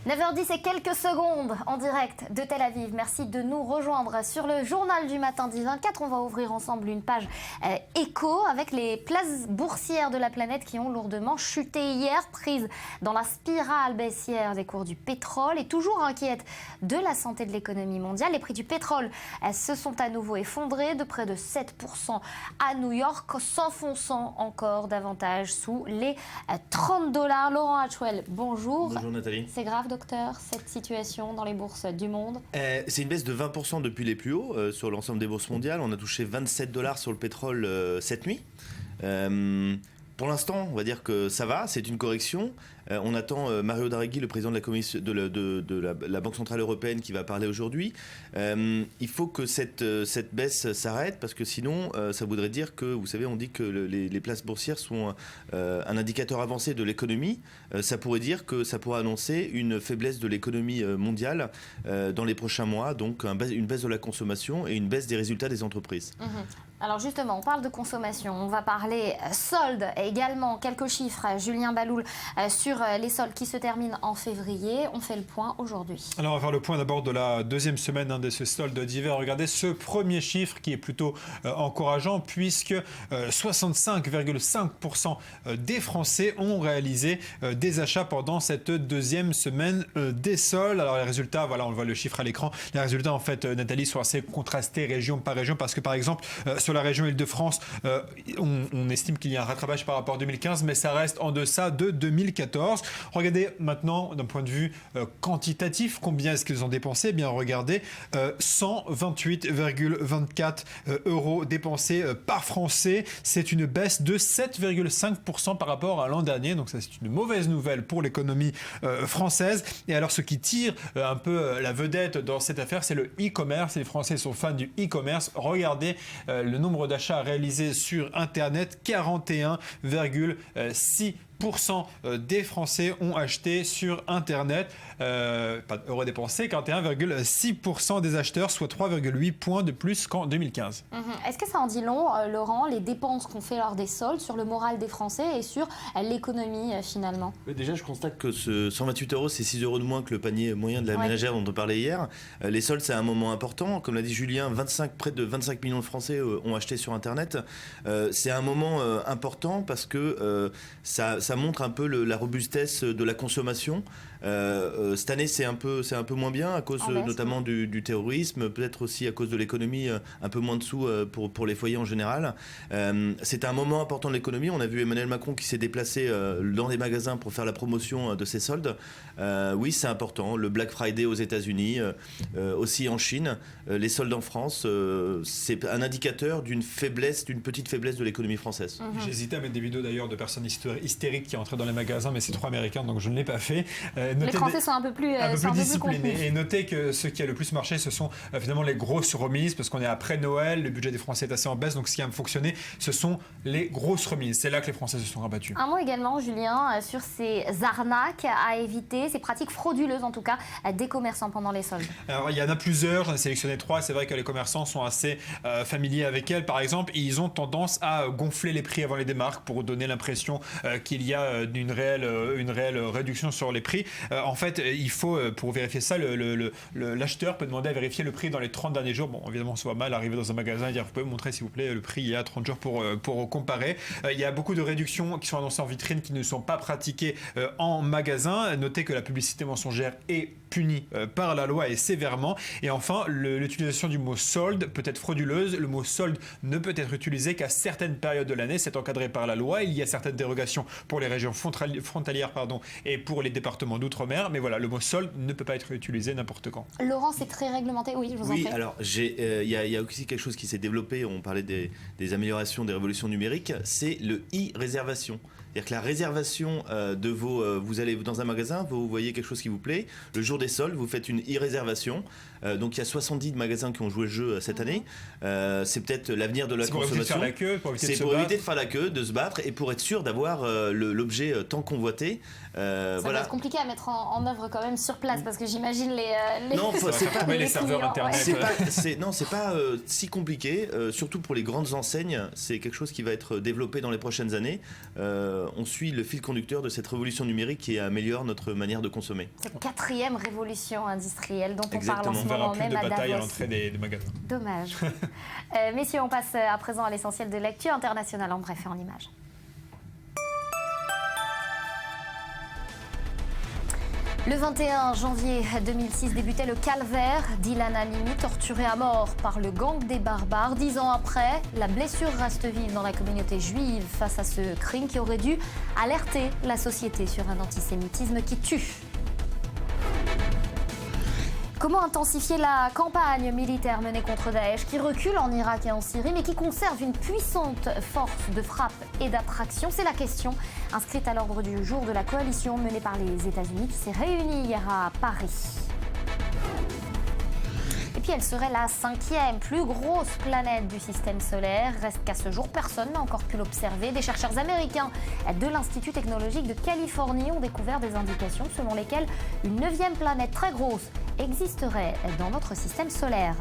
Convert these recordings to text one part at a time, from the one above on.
9h10 et quelques secondes en direct de Tel Aviv. Merci de nous rejoindre sur le journal du matin 10-24. On va ouvrir ensemble une page éco avec les places boursières de la planète qui ont lourdement chuté hier, prises dans la spirale baissière des cours du pétrole et toujours inquiètes de la santé de l'économie mondiale. Les prix du pétrole se sont à nouveau effondrés de près de 7% à New York, s'enfonçant encore davantage sous les $30. Laurent Hatchwell, bonjour. Bonjour Nathalie. C'est grave, docteur, cette situation dans les bourses du monde? C'est une baisse de 20% depuis les plus hauts sur l'ensemble des bourses mondiales. On a touché $27 sur le pétrole cette nuit. Pour l'instant, on va dire que ça va, c'est une correction. On attend Mario Draghi, le président de la commission de la Banque Centrale Européenne, qui va parler aujourd'hui. Il faut que cette baisse s'arrête, parce que sinon, ça voudrait dire que, vous savez, on dit que les places boursières sont un indicateur avancé de l'économie. Ça pourrait dire que ça pourrait annoncer une faiblesse de l'économie mondiale dans les prochains mois, donc une baisse de la consommation et une baisse des résultats des entreprises. Alors justement, on parle de consommation, on va parler soldes et également quelques chiffres, Julien Baloul, sur les soldes qui se terminent en février. On fait le point aujourd'hui. Alors on va faire le point d'abord de la deuxième semaine de ce solde d'hiver. Regardez ce premier chiffre qui est plutôt encourageant, puisque 65,5% des Français ont réalisé des achats pendant cette deuxième semaine des soldes. Alors les résultats, voilà, on voit le chiffre à l'écran. Les résultats, en fait, Nathalie, sont assez contrastés région par région, parce que par exemple, sur la région Île-de-France, on estime qu'il y a un rattrapage par rapport à 2015, mais ça reste en deçà de 2014. Regardez maintenant, d'un point de vue quantitatif, combien est-ce qu'ils ont dépensé? Eh bien, regardez, 128,24 € dépensés par Français. C'est une baisse de 7,5% par rapport à l'an dernier. Donc ça, c'est une mauvaise nouvelle pour l'économie française. Et alors, ce qui tire un peu la vedette dans cette affaire, c'est le e-commerce. Les Français sont fans du e-commerce. Regardez le nombre d'achats réalisés sur Internet, 41,6% des Français ont acheté sur Internet. Pas d'euros dépensés, 41,6% des acheteurs, soit 3,8 points de plus qu'en 2015. Est-ce que ça en dit long, Laurent, les dépenses qu'on fait lors des soldes sur le moral des Français et sur l'économie finalement? Déjà, je constate que ce 128 €, c'est 6 € de moins que le panier moyen de la ménagère dont on parlait hier. Les soldes, c'est un moment important. Comme l'a dit Julien, près de 25 millions de Français ont acheté sur Internet. C'est un moment important parce que ça montre un peu la robustesse de la consommation. Cette année, c'est un peu moins bien à cause notamment du terrorisme, peut-être aussi à cause de l'économie, un peu moins de sous pour les foyers en général. C'est un moment important de l'économie. On a vu Emmanuel Macron qui s'est déplacé dans les magasins pour faire la promotion de ses soldes. Oui, c'est important. Le Black Friday aux États-Unis, aussi en Chine, les soldes en France, c'est un indicateur d'une petite faiblesse de l'économie française. J'hésitais à mettre des vidéos d'ailleurs de personnes hystériques qui entraient dans les magasins, mais c'est trop américain, donc je ne l'ai pas fait. Les Français sont un peu plus disciplinés. Et notez que ce qui a le plus marché, ce sont finalement les grosses remises, parce qu'on est après Noël, le budget des Français est assez en baisse, donc ce qui a fonctionné, ce sont les grosses remises. C'est là que les Français se sont rabattus. Un mot également, Julien, sur ces arnaques à éviter, ces pratiques frauduleuses en tout cas, des commerçants pendant les soldes. Alors il y en a plusieurs, j'en ai sélectionné 3. C'est vrai que les commerçants sont assez familiers avec elles. Par exemple, ils ont tendance à gonfler les prix avant les démarques pour donner l'impression qu'il y a une réelle réduction sur les prix. En fait, il faut, pour vérifier ça, l'acheteur peut demander à vérifier le prix dans les 30 derniers jours. Bon, évidemment, ça va mal arriver dans un magasin et dire, vous pouvez me montrer s'il vous plaît le prix il y a 30 jours pour comparer. Il y a beaucoup de réductions qui sont annoncées en vitrine qui ne sont pas pratiquées en magasin. Notez que la publicité mensongère est punie par la loi et sévèrement. Et enfin, l'utilisation du mot solde peut être frauduleuse. Le mot solde ne peut être utilisé qu'à certaines périodes de l'année. C'est encadré par la loi. Il y a certaines dérogations pour les régions frontalières et pour les départements d'outre-mer. Mais voilà, le mot solde ne peut pas être utilisé n'importe quand. Laurent, c'est très réglementé. Oui, je vous en prie. Oui, alors il y a aussi quelque chose qui s'est développé. On parlait des améliorations, des révolutions numériques. C'est le e-réservation. C'est-à-dire que la réservation de vous allez dans un magasin, vous voyez quelque chose qui vous plaît. Le jour des soldes, vous faites une e-réservation. Donc il y a 70 magasins qui ont joué le jeu cette année. C'est peut-être l'avenir de la consommation. C'est pour éviter de faire la queue, de se battre et pour être sûr d'avoir l'objet tant convoité. Ça va être compliqué à mettre en œuvre quand même sur place parce que j'imagine les non, c'est pas les serveurs internet. C'est pas si compliqué, surtout pour les grandes enseignes. C'est quelque chose qui va être développé dans les prochaines années. on suit le fil conducteur de cette révolution numérique qui améliore notre manière de consommer. Cette quatrième révolution industrielle dont on Exactement. parle en ce On verra moment plus même de à bataille à Davos. l'entrée des magasins. Dommage. Messieurs, on passe à présent à l'essentiel de l'actu internationale en bref et en images. Le 21 janvier 2006 débutait le calvaire d'Ilan Halimi, torturé à mort par le gang des barbares. 10 ans après, la blessure reste vive dans la communauté juive face à ce crime qui aurait dû alerter la société sur un antisémitisme qui tue. Comment intensifier la campagne militaire menée contre Daesh, qui recule en Irak et en Syrie, mais qui conserve une puissante force de frappe et d'attraction? C'est la question inscrite à l'ordre du jour de la coalition menée par les États-Unis qui s'est réunie hier à Paris. Et puis elle serait la 5e plus grosse planète du système solaire. Reste qu'à ce jour, personne n'a encore pu l'observer. Des chercheurs américains de l'Institut technologique de Californie ont découvert des indications selon lesquelles une 9e planète très grosse existerait dans notre système solaire.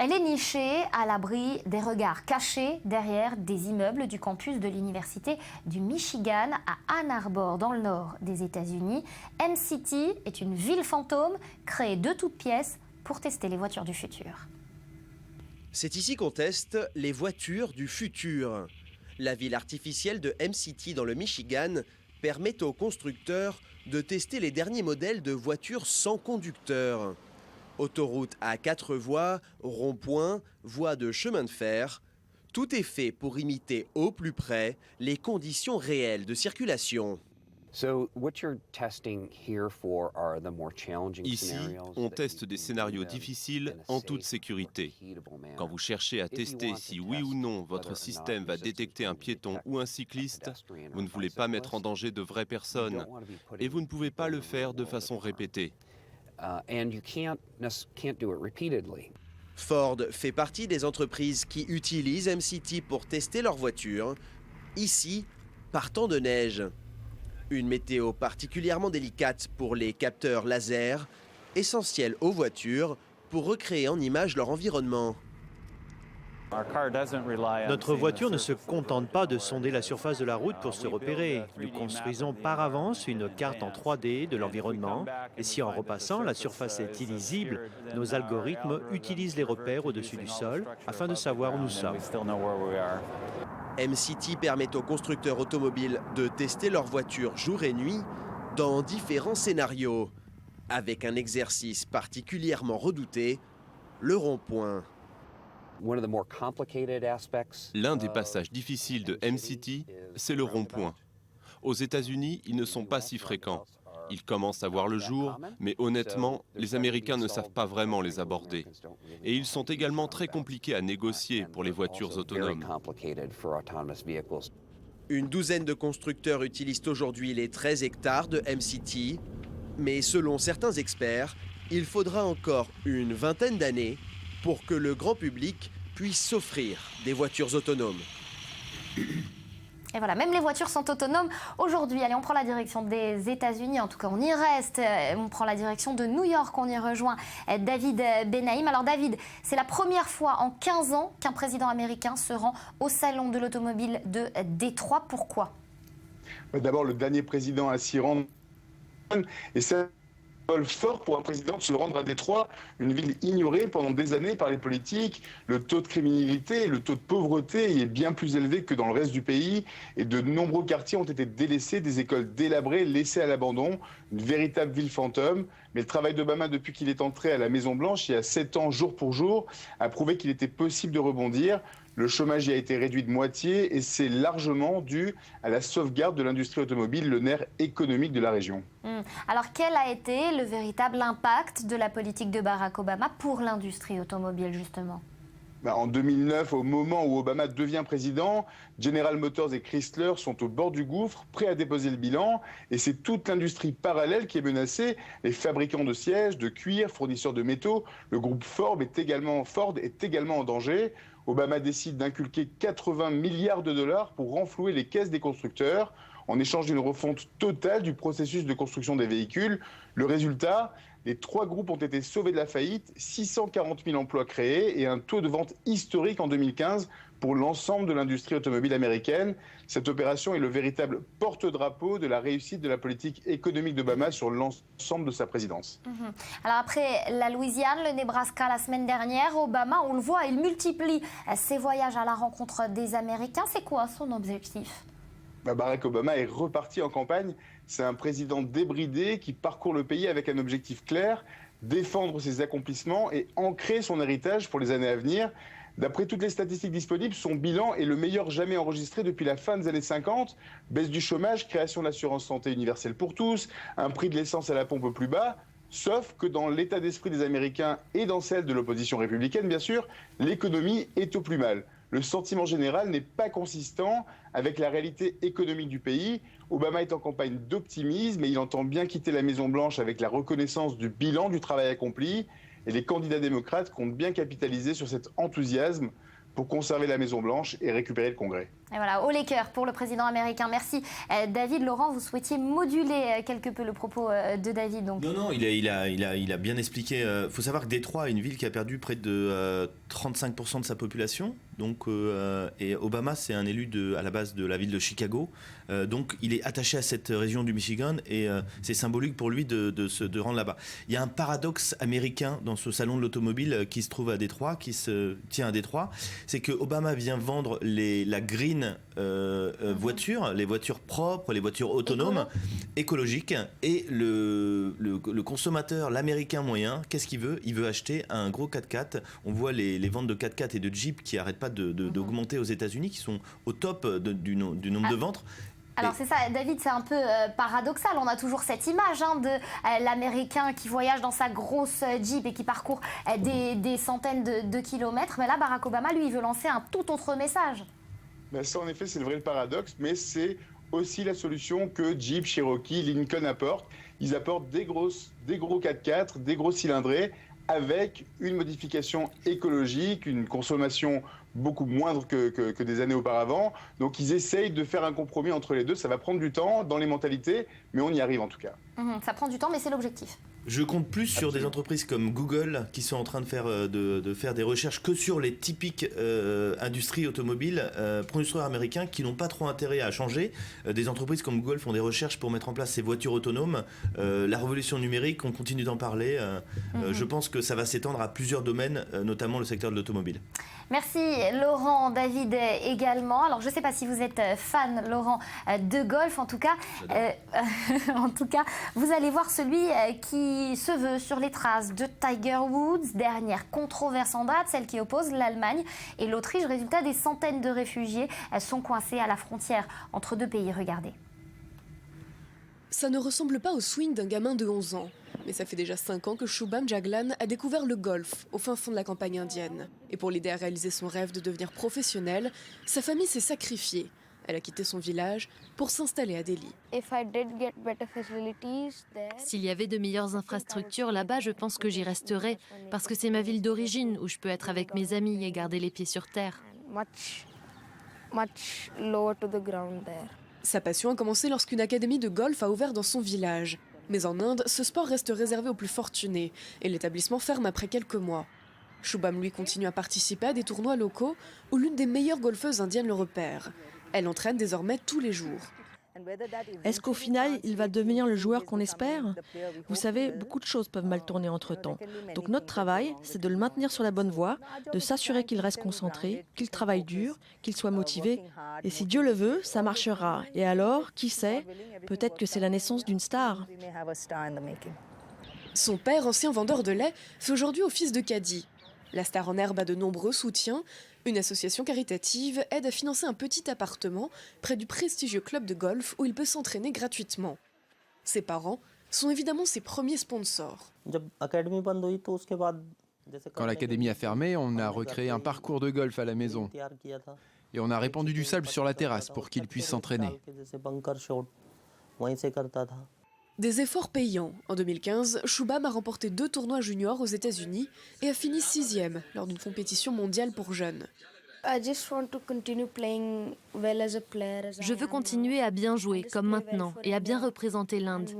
Elle est nichée à l'abri des regards cachés derrière des immeubles du campus de l'université du Michigan à Ann Arbor, dans le nord des États-Unis. M-City est une ville fantôme créée de toutes pièces pour tester les voitures du futur. C'est ici qu'on teste les voitures du futur. La ville artificielle de M-City dans le Michigan permet aux constructeurs de tester les derniers modèles de voitures sans conducteur. Autoroute à 4 voies, ronds-points, voies de chemin de fer. Tout est fait pour imiter au plus près les conditions réelles de circulation. Ici, on teste des scénarios difficiles en toute sécurité. Quand vous cherchez à tester si oui ou non votre système va détecter un piéton ou un cycliste, vous ne voulez pas mettre en danger de vraies personnes et vous ne pouvez pas le faire de façon répétée. Ford fait partie des entreprises qui utilisent M-City pour tester leurs voitures. Ici, par temps de neige. Une météo particulièrement délicate pour les capteurs laser, essentiels aux voitures pour recréer en images leur environnement. Notre voiture ne se contente pas de sonder la surface de la route pour se repérer. Nous construisons par avance une carte en 3D de l'environnement et si en repassant la surface est illisible, nos algorithmes utilisent les repères au-dessus du sol afin de savoir où nous sommes. M-City permet aux constructeurs automobiles de tester leurs voitures jour et nuit dans différents scénarios, avec un exercice particulièrement redouté, le rond-point. L'un des passages difficiles de M-City, c'est le rond-point. Aux États-Unis, ils ne sont pas si fréquents. Ils commencent à voir le jour, mais honnêtement, les Américains ne savent pas vraiment les aborder. Et ils sont également très compliqués à négocier pour les voitures autonomes. Une douzaine de constructeurs utilisent aujourd'hui les 13 hectares de M-City, mais selon certains experts, il faudra encore une vingtaine d'années pour que le grand public puisse s'offrir des voitures autonomes. Et voilà, même les voitures sont autonomes aujourd'hui. Allez, on prend la direction des États-Unis, en tout cas on y reste. On prend la direction de New York, on y rejoint David Benaïm. Alors David, c'est la première fois en 15 ans qu'un président américain se rend au salon de l'automobile de Détroit. Pourquoi ? D'abord, le dernier président à s'y rendre, et c'est fort pour un président de se rendre à Détroit, une ville ignorée pendant des années par les politiques. Le taux de criminalité, le taux de pauvreté y est bien plus élevé que dans le reste du pays et de nombreux quartiers ont été délaissés, des écoles délabrées, laissées à l'abandon, une véritable ville fantôme. Mais le travail d'Obama depuis qu'il est entré à la Maison-Blanche, il y a 7 ans, jour pour jour, a prouvé qu'il était possible de rebondir. Le chômage y a été réduit de moitié et c'est largement dû à la sauvegarde de l'industrie automobile, le nerf économique de la région. Alors quel a été le véritable impact de la politique de Barack Obama pour l'industrie automobile justement ? En 2009, au moment où Obama devient président, General Motors et Chrysler sont au bord du gouffre, prêts à déposer le bilan. Et c'est toute l'industrie parallèle qui est menacée. Les fabricants de sièges, de cuir, fournisseurs de métaux. Le groupe Ford est également en danger. Obama décide d'inculquer 80 milliards de dollars pour renflouer les caisses des constructeurs. en échange d'une refonte totale du processus de construction des véhicules. Le résultat, les 3 groupes ont été sauvés de la faillite, 640 000 emplois créés et un taux de vente historique en 2015 pour l'ensemble de l'industrie automobile américaine. Cette opération est le véritable porte-drapeau de la réussite de la politique économique d'Obama sur l'ensemble de sa présidence. Alors après la Louisiane, le Nebraska la semaine dernière, Obama, on le voit, il multiplie ses voyages à la rencontre des Américains. C'est quoi son objectif ? Barack Obama est reparti en campagne. C'est un président débridé qui parcourt le pays avec un objectif clair, défendre ses accomplissements et ancrer son héritage pour les années à venir. D'après toutes les statistiques disponibles, son bilan est le meilleur jamais enregistré depuis la fin des années 50. Baisse du chômage, création de l'assurance santé universelle pour tous, un prix de l'essence à la pompe plus bas. Sauf que dans l'état d'esprit des Américains et dans celle de l'opposition républicaine, bien sûr, l'économie est au plus mal. Le sentiment général n'est pas consistant avec la réalité économique du pays. Obama est en campagne d'optimisme et il entend bien quitter la Maison-Blanche avec la reconnaissance du bilan du travail accompli. Et les candidats démocrates comptent bien capitaliser sur cet enthousiasme pour conserver la Maison-Blanche et récupérer le Congrès. Et voilà, haut les cœurs pour le président américain. Merci David. Laurent, vous souhaitiez moduler quelque peu le propos de David. Donc. Non, il a bien expliqué. Il faut savoir que Détroit est une ville qui a perdu près de 35% de sa population. Donc, et Obama, c'est un élu à la base de la ville de Chicago. Donc, il est attaché à cette région du Michigan et c'est symbolique pour lui de rendre là-bas. Il y a un paradoxe américain dans ce salon de l'automobile qui se trouve à Détroit, qui se tient à Détroit. C'est que Obama vient vendre la green voitures, les voitures propres, les voitures autonomes, écologiques. Et le consommateur, l'américain moyen, qu'est-ce qu'il veut ? Il veut acheter un gros 4x4. On voit les ventes de 4x4 et de Jeep qui n'arrêtent pas d'augmenter aux États-Unis, qui sont au top du nombre de ventes. Alors c'est ça, David, c'est un peu paradoxal. On a toujours cette image de l'Américain qui voyage dans sa grosse Jeep et qui parcourt des centaines de kilomètres. Mais là, Barack Obama, lui, il veut lancer un tout autre message. Ça, en effet, c'est le vrai paradoxe, mais c'est aussi la solution que Jeep, Cherokee, Lincoln apportent. Ils apportent des gros 4x4, des gros cylindrés, avec une modification écologique, une consommation beaucoup moindre que des années auparavant. Donc ils essayent de faire un compromis entre les deux. Ça va prendre du temps dans les mentalités, mais on y arrive en tout cas. Ça prend du temps, mais c'est l'objectif. Je compte plus sur des entreprises comme Google qui sont en train de faire des recherches que sur les typiques industries automobiles, producteurs américains qui n'ont pas trop intérêt à changer. Des entreprises comme Google font des recherches pour mettre en place ces voitures autonomes. La révolution numérique, on continue d'en parler. Je pense que ça va s'étendre à plusieurs domaines, notamment le secteur de l'automobile. Merci Laurent, David également. Alors je ne sais pas si vous êtes fan, Laurent, de golf. En tout cas, vous allez voir celui qui se veut sur les traces de Tiger Woods. Dernière controverse en date, celle qui oppose l'Allemagne et l'Autriche. Résultat, des centaines de réfugiés sont coincés à la frontière entre deux pays. Regardez. Ça ne ressemble pas au swing d'un gamin de 11 ans. Mais ça fait déjà 5 ans que Shubham Jaglan a découvert le golf au fin fond de la campagne indienne. Et pour l'aider à réaliser son rêve de devenir professionnel, sa famille s'est sacrifiée. Elle a quitté son village pour s'installer à Delhi. S'il y avait de meilleures infrastructures là-bas, je pense que j'y resterai. Parce que c'est ma ville d'origine où je peux être avec mes amis et garder les pieds sur terre. Sa passion a commencé lorsqu'une académie de golf a ouvert dans son village. Mais en Inde, ce sport reste réservé aux plus fortunés et l'établissement ferme après quelques mois. Shubham, lui, continue à participer à des tournois locaux où l'une des meilleures golfeuses indiennes le repère. Elle entraîne désormais tous les jours. Est-ce qu'au final, il va devenir le joueur qu'on espère ? Vous savez, beaucoup de choses peuvent mal tourner entre-temps. Donc notre travail, c'est de le maintenir sur la bonne voie, de s'assurer qu'il reste concentré, qu'il travaille dur, qu'il soit motivé. Et si Dieu le veut, ça marchera. Et alors, qui sait, peut-être que c'est la naissance d'une star. Son père, ancien vendeur de lait, fait aujourd'hui office de caddie. La star en herbe a de nombreux soutiens. Une association caritative aide à financer un petit appartement près du prestigieux club de golf où il peut s'entraîner gratuitement. Ses parents sont évidemment ses premiers sponsors. Quand l'académie a fermé, on a recréé un parcours de golf à la maison. Et on a répandu du sable sur la terrasse pour qu'il puisse s'entraîner. Des efforts payants. En 2015, Shubham a remporté 2 tournois juniors aux États-Unis et a fini 6e lors d'une compétition mondiale pour jeunes. Je veux continuer à bien jouer, comme maintenant, et à bien représenter l'Inde.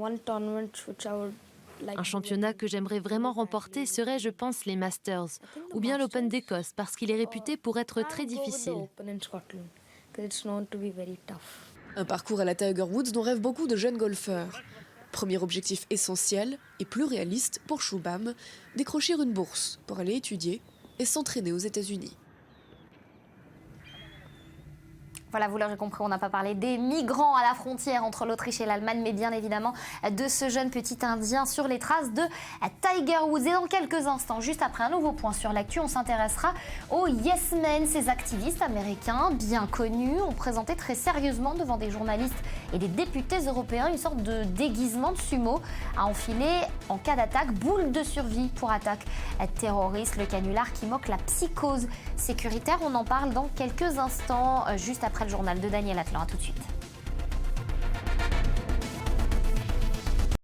Un championnat que j'aimerais vraiment remporter serait, je pense, les Masters, ou bien l'Open d'Écosse, parce qu'il est réputé pour être très difficile. Un parcours à la Tiger Woods dont rêvent beaucoup de jeunes golfeurs. Premier objectif essentiel et plus réaliste pour Shubham, décrocher une bourse pour aller étudier et s'entraîner aux États-Unis. Voilà, vous l'aurez compris, on n'a pas parlé des migrants à la frontière entre l'Autriche et l'Allemagne, mais bien évidemment de ce jeune petit Indien sur les traces de Tiger Woods. Et dans quelques instants, juste après un nouveau point sur l'actu, on s'intéressera aux Yes Men. Ces activistes américains bien connus ont présenté très sérieusement devant des journalistes et des députés européens une sorte de déguisement de sumo à enfiler en cas d'attaque, boule de survie pour attaque terroriste, le canular qui moque la psychose sécuritaire. On en parle dans quelques instants, juste après le journal de Daniel Atlan. À tout de suite.